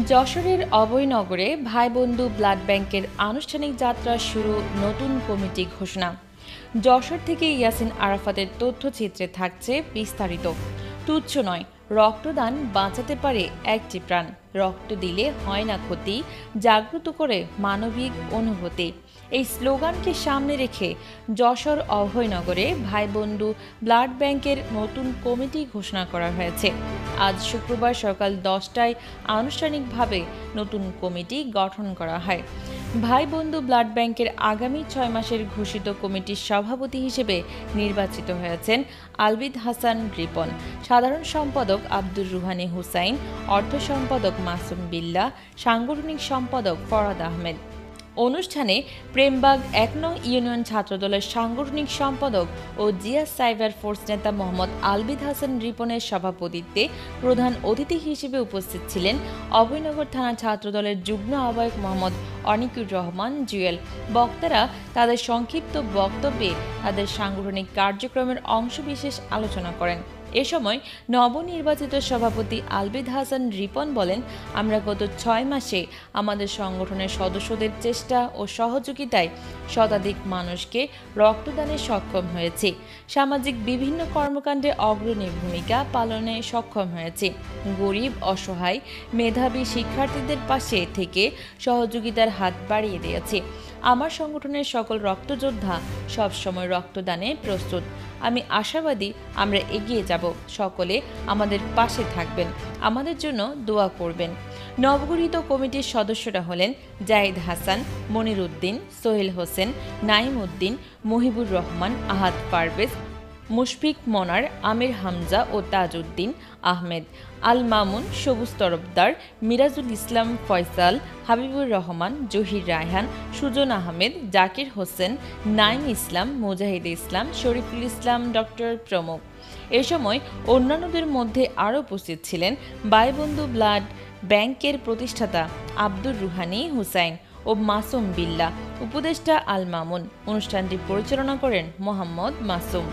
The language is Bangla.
যশোরের অভয়নগরে ভাইবন্ধু ব্লাড ব্যাংকের আনুষ্ঠানিক যাত্রা শুরু, নতুন কমিটি ঘোষণা। যশোর থেকে ইয়াসিন আরাফাতের তথ্যচিত্রে থাকছে বিস্তারিত। তুচ্ছ নয়, রক্তদান বাঁচাতে পারে একটি প্রাণ। রক্ত দিলে হয় না ক্ষতি, জাগ্রত করে মানবিক অনুভূতি। এই স্লোগানকে সামনে রেখে যশোর অভয়নগরে ভাইবন্ধু ব্লাড ব্যাংকের নতুন কমিটি ঘোষণা করা হয়েছে। আজ শুক্রবার সকাল 10টায় আনুষ্ঠানিকভাবে নতুন কমিটি গঠন করা হয়। ভাইবন্ধু ব্লাড ব্যাংকের আগামী 6 মাসের ঘোষিত কমিটির সভাপতি হিসেবে নির্বাচিত হয়েছেন আলবিদ হাসান রিপন, সাধারণ সম্পাদক আব্দুর রুহানি হুসাইন, অর্থ সম্পাদক মাসুম বিল্লাহ, সাংগঠনিক সম্পাদক ফরাদ আহমেদ। অনুষ্ঠানে প্রেমবাগ 1 নং ইউনিয়ন ছাত্রদলের সাংগঠনিক সম্পাদক ও জিয়া সাইবার ফোর্স নেতা মোহাম্মদ আলবিদ হাসান রিপনের সভাপতিত্বে প্রধান অতিথি হিসেবে উপস্থিত ছিলেন অভয়নগর থানা ছাত্রদলের যুগ্ম আহ্বায়ক মোহাম্মদ অনিকুর রহমান জুয়েল। বক্তারা তাদের সংক্ষিপ্ত বক্তব্যে তাদের সাংগঠনিক কার্যক্রমের অংশবিশেষ আলোচনা করেন। এ সময় নবনির্বাচিত সভাপতি আলবিদ হাসান রিপন বলেন, আমরা গত 6 মাসে আমাদের সংগঠনের সদস্যদের চেষ্টা ও সহযোগিতায় শতাধিক মানুষকে রক্তদানে সক্ষম হয়েছি। সামাজিক বিভিন্ন কর্মকাণ্ডে অগ্রণী ভূমিকা পালনে সক্ষম হয়েছি। গরিব, অসহায়, মেধাবী শিক্ষার্থীদের পাশে থেকে সহযোগিতার হাত বাড়িয়ে দিয়েছি। আমার সংগঠনের সকল রক্তযোদ্ধা সবসময় রক্তদানে প্রস্তুত। আমি আশাবাদী আমরা এগিয়ে যাব। সকলে আমাদের পাশে থাকবেন, আমাদের জন্য দোয়া করবেন। নবগঠিত কমিটির সদস্যরা হলেন জাহিদ হাসান, মনির উদ্দিন, সোহেল হোসেন, নাইম উদ্দিন, মহিবুর রহমান, আহাদ পারভেজ, মুশফিক মনার, আমির হামজা ও তাজউদ্দিন আহমেদ, আল মামুন, সবুজ তরফদার, মিরাজুল ইসলাম ফয়সাল, হাবিবুর রহমান, জহির রায়হান, সুজন আহমেদ, জাকির হোসেন, নাইম ইসলাম, মুজাহিদ ইসলাম, শরীফুল ইসলাম, ডক্টর প্রমুখ। এ সময় অন্যান্যদের মধ্যে আরও উপস্থিত ছিলেন ভাইবন্ধু ব্লাড ব্যাংকের প্রতিষ্ঠাতা আব্দুর রুহানি হুসাইন ও মাসুম বিল্লাহ, উপদেষ্টা আল মামুন। অনুষ্ঠানটি পরিচালনা করেন মোহাম্মদ মাসুম।